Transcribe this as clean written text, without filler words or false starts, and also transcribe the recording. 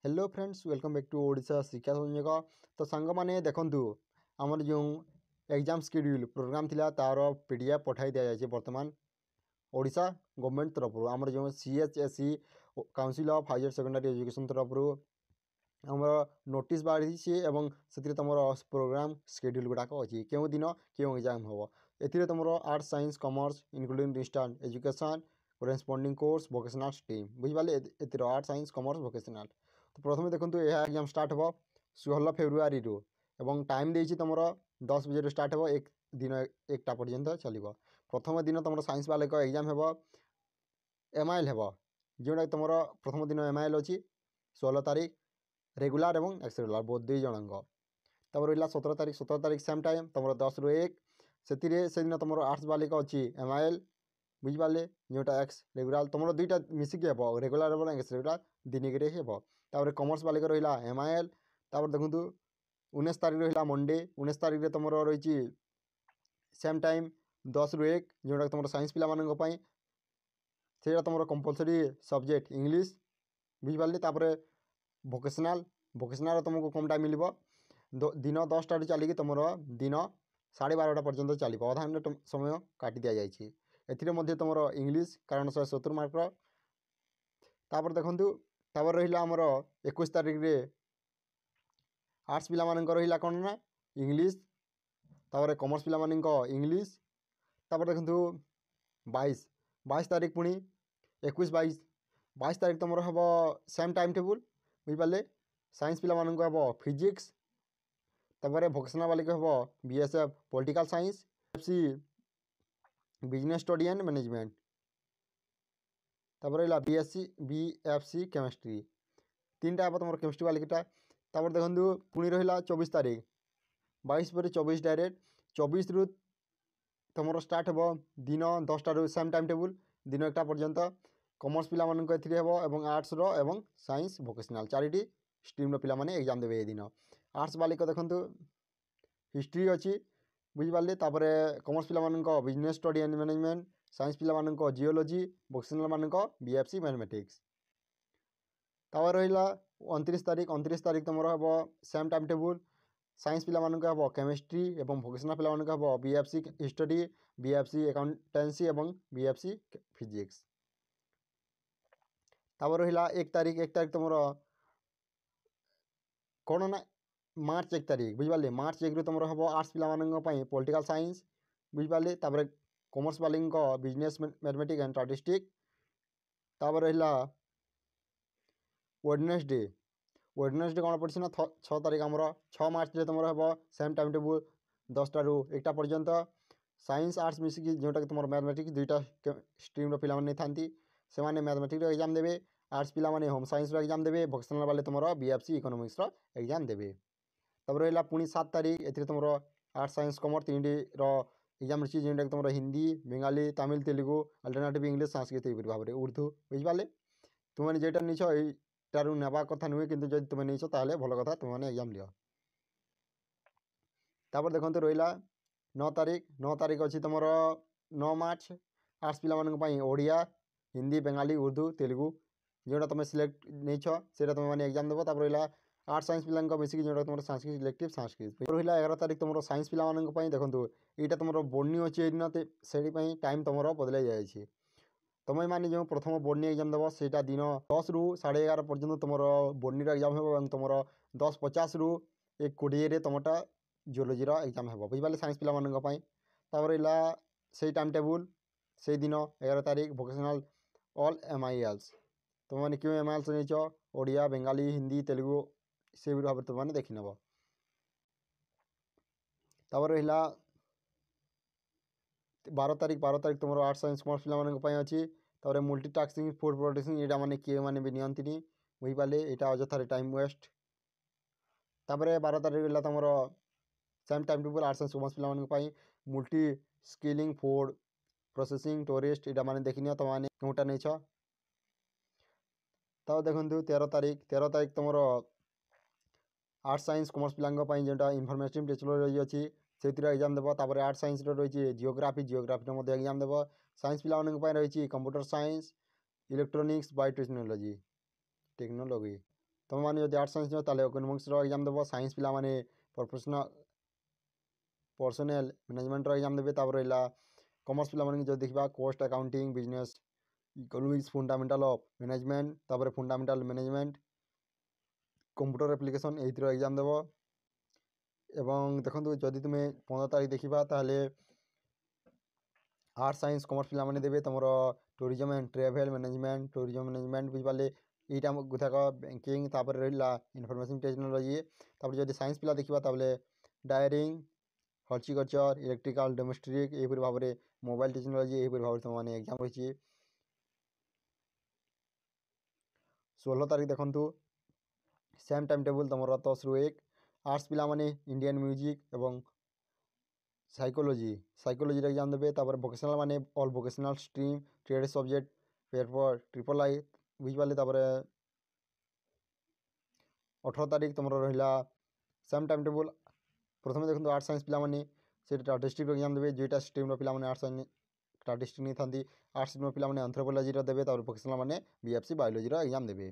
Hello friends welcome back to Odisha Shiksha Sanyog. तो सांग माने देखंतु आमर जो एग्जाम शेड्यूल प्रोग्राम थिला तार पीडीएफ पठाई दिया जाए वर्तमान ओडिशा गवर्नमेंट तरफ आमर जो CHSE council of higher secondary education तरफ आमर नोटिस बाहरी से तुम प्रोग्राम शेड्यूल गुड़ाक अच्छी क्यों दिन क्यों एग्जाम हम ए तुम arts science commerce including distance education corresponding course vocational stream बुझिपारे एतिर आर्ट्स साइंस कॉमर्स वोकेशनल। तो प्रथम देखो यह एग्जाम स्टार्ट हम 16 फेब्रुआरी एवं टाइम देती तुम 10 बजे स्टार्ट हो एक दिन 1टा पर्यंत चलो। प्रथम दिन तुम साइंस वाले एग्जाम हम एमआईएल हम जोटा तुम प्रथम दिन एमआईएल अच्छी 16 तारीख रेगुलर और एक्सरेगुलर बहुत दुई जनक। तब रहा 17 तारीख सेम टाइम तुम 10 ରୁ 1 से दिन तुम आर्ट्स वाले अच्छी एमआईएल बुझिपारे जोटा एक्स रेगुलर तुम दुईटा मिसिक रेगुलर और एक्स रेगुलर दिनक हे। कॉमर्स वाले रहा एमआईएल देखो 19 तारीख रहा मंडे 19 तारीख तुम रही सेम टाइम 10 ରୁ 1 जोटा तुम साइंस पाई से तुम compulsory subject English बुझिपारे। Vocational vocational तुमको कम टाइम मिल दिन 10टा चलिए तुम दिन 12:30 पर्यंत चलो अधा मिनट समय काटी दि जाए। एथिरे तुम इंग्लीश कारण 170 मार्कर। तापर देखंतु तापर रहा आमर 21 तारीख रे आर्ट्स पिला रहा कौन ना इंग्लीश तापर कॉमर्स पिला इंग्लीश। तापर देखंतु 22 तारीख पुणी 21 22 तारीख तुम हम सेम टाइम टेबुल बुझिपारे। साइंस पिला हम फिजिक्स तापर भोकेशनल वाले को हम बीएसएफ पॉलिटिकल साइंस सी बिजनेस स्टडी एंड मैनेजमेंट तापर रहा बीएफसी केमिस्ट्री 3टा हे तुम केमिस्ट्री वाले किटा। तापर देखो पुणी रहा 24 तारीख 22 पर 24 डायरेक्ट 24 रु तुम स्टार्ट हम दिन 10टा सेम टाइम टेबुल दिन 1टा पर्यंत। कॉमर्स पिला हम आर्ट्स एवं साइंस भोकेशनल 4टी स्ट्रीम पिलाने एग्जाम देवे दिन। आर्ट्स वाले को देखो हिस्ट्री अच्छी बुझिपारे तापर कॉमर्स पिला business study and management science पिला जियोलॉजी भोकेशनल मान बीएफसी मैथमेटिक्स। तापर रहा 29 तारीख तुम हम सेम टाइम टेबुल साइंस पिला हम केमिस्ट्री और भोकेशनल पिला हम बीएफसी हिस्टोरी बीएफसी अकाउंटेंसी और बीएफसी फिजिक्स। तापर रहा 1 तारीख तुम कौन ना मार्च 1 तारीख बुझिपारे मार्च 1 तुम हम आर्ट्स पिला पॉलिटिकल साइंस बुझिपारे तापर कॉमर्स वाले बिजनेस मैथमेटिक्स एंड स्टैटिस्टिक्स। तापर रहा वेडनेसडे कौन पड़ी ना 6 तारीख आमर 6 मार्च तुम हम सेम टाइम टेबुल 10टा ରୁ 1टा पर्यंत साइंस आर्ट्स मिसिक जोटा कि तुम मैथमेटिक्स 2टा स्ट्रीम पिलाने से मैथमेटिक्स एग्जाम देवे आर्ट्स पिलाने होम साइंस एग्जाम देवे भोकेशनल वाले तुम बीएफसी इकोनॉमिक्स एग्जाम देवे। तब रहा पुणी 7 तारीख ए तुम आर्ट्स साइंस कॉमर्स 3टी एग्जाम रही जोटा कि तुम Hindi Bengali Tamil Telugu alternative English Sanskrit भाव में उर्दू बुझिपारे। तुमने जेटा नीच यू नेबा कथा नुहे कि जब तुम नहीं ताल भल कथा तुमने एग्जाम लियो। तापर देखो रहा 9 तारीख अच्छी तुम 9 मार्च आर्ट्स पिला ओडिया हिंदी बेंगाली उर्दू तेलुगु जोटा तुम सिलेक्ट नहीं से तुमने एग्जाम देव। तापर रहा आर्ट्स साइंस पिला मिसिक जो तुम संस्कृत सिलेक्टिव संस्कृत रहा 11 तारीख तुम साइंस पिला देखो यहाँ तुम बोर्डनी अच्छी दिन से टाइम तुम बदल जाए। तुम मैंने जो प्रथम बोर्डनी एग्जाम देव से दिन 10 ରୁ 11:30 पर्यंत तुम बोर्डनी एग्जाम हो तुम 10:50 ରୁ 1:20 तुमटा जियोलॉजी एग्जाम हो बुझिपारे साइंस पिला। तापर रहा से टाइम टेबुल से दिन 11 तारीख भोकेशनल ऑल एमआईएल्स तुमने क्यों एमआईएल्स नहीं ओडिया बेंगाली हिंदी तेलुगु से भाव में तुमने देखी नब। तापर रहा 12 तारीख तुम आर्ट्स साइंस कॉमर्स पिला अच्छी तापर मल्टीटास्किंग फूड प्रोसेसिंग यहाँ मैंने किए मैंने भी नियंती बुझिपारे यहाँ अजथार टाइम वेस्ट। तापर 12 तारीख रहा तुम same time table arts science commerce पिला multi skilling food processing tourist यहाँ मैंने देखनी तुमने क्योंटा नहीं। तब देखो 13 तारीख तुम आर्ट्स साइंस कॉमर्स पिला जोटा इनफॉरमेटिव टेक्नोलॉजी अच्छी से एग्जाम देव। तापर आर्ट्स साइंस रही जियोग्राफी एग्जाम देव। साइंस पिला रही कंप्यूटर साइंस इलेक्ट्रोनिक्स बायोटेक्नोलॉजी ତୁମେମାନେ ଯଦି ଆର୍ଟ୍ସ ସାଇନ୍ସ ନିଅ ତାହେଲେ ଇକୋନୋମିକ୍ସର ଏକ୍ଜାମ୍ ଦେବ। ସାଇନ୍ସ ପିଲାମାନେ ପର୍ସନାଲ୍ ମ୍ୟାନେଜମେଣ୍ଟର ଏକ୍ଜାମ୍ ଦେବେ। ତାପରେ ରହିଲା କମର୍ସ ପିଲାମାନଙ୍କୁ ଯଦି ଦେଖିବା cost accounting business economics fundamental of management ତାପରେ ଫଣ୍ଡାମେଣ୍ଟାଲ୍ ମ୍ୟାନେଜମେଣ୍ଟ କମ୍ପ୍ୟୁଟର ଆପ୍ଲିକେସନ୍ ଏଇଥିର ଏକ୍ଜାମ୍ ଦେବ। ଏବଂ ଦେଖନ୍ତୁ ଯଦି ତୁମେ 15 ତାରିଖ ଦେଖିବା ତାହେଲେ ଆର୍ଟ୍ସ ସାଇନ୍ସ କମର୍ସ ପିଲାମାନେ ଦେବେ ତୁମର tourism and travel management tourism management ବୁଝିପାରିଲେ ଏଇଟା ଗୁଥାକ ବ୍ୟାଙ୍କିଂ ତାପରେ ରହିଲା ଇନଫର୍ମେସନ୍ ଟେକ୍ନୋଲୋଜି। ତାପରେ ଯଦି ସାଇନ୍ସ ପିଲା ଦେଖିବା ତାହେଲେ ଡାଇରିଂ ହର୍ଟିକଲଚର ଇଲେକ୍ଟ୍ରିକାଲ୍ ଡୋମେଷ୍ଟ୍ରିକ୍ ଏହିପରି ଭାବରେ ମୋବାଇଲ୍ ଟେକ୍ନୋଲୋଜି ଏହିପରି ଭାବରେ ତୁମମାନେ ଏକ୍ଜାମ୍ ରହିଛି। 16 ତାରିଖ ଦେଖନ୍ତୁ ସେମ୍ ଟାଇମ୍ ଟେବୁଲ୍ ତୁମର 10 ରୁ 1। ଆର୍ଟ୍ସ ପିଲାମାନେ ଇଣ୍ଡିଆନ୍ ମ୍ୟୁଜିକ୍ ଏବଂ ସାଇକୋଲୋଜିର ଏକ୍ଜାମ୍ ଦେବେ। ତାପରେ ଭୋକେସନାଲ୍ ମାନେ all vocational stream trade subject paper III ବୁଝିପାରିଲେ। ତାପରେ 18 ତାରିଖ ତୁମର ରହିଲା ସେମ୍ ଟାଇମ୍ ଟେବୁଲ୍। ପ୍ରଥମେ ଦେଖନ୍ତୁ ଆର୍ଟ୍ସ ସାଇନ୍ସ ପିଲାମାନେ ସେଇଟା ଷ୍ଟାଟିଷ୍ଟିକ୍ସର ଏକ୍ଜାମ୍ ଦେବେ। ଦୁଇଟା ଷ୍ଟ୍ରିମ୍ର ପିଲାମାନେ ଷ୍ଟାଟିଷ୍ଟିକ୍ସ ନେଇଥାନ୍ତି। ଆର୍ଟ୍ସ ଷ୍ଟ୍ରିମ୍ର ପିଲାମାନେ ଆନ୍ଥ୍ରୋପୋଲୋଜିର ଦେବେ। ତାପରେ ଭୋକେସନାଲ୍ ମାନେ BFC ବାୟୋଲୋଜିର ଏକ୍ଜାମ୍ ଦେବେ।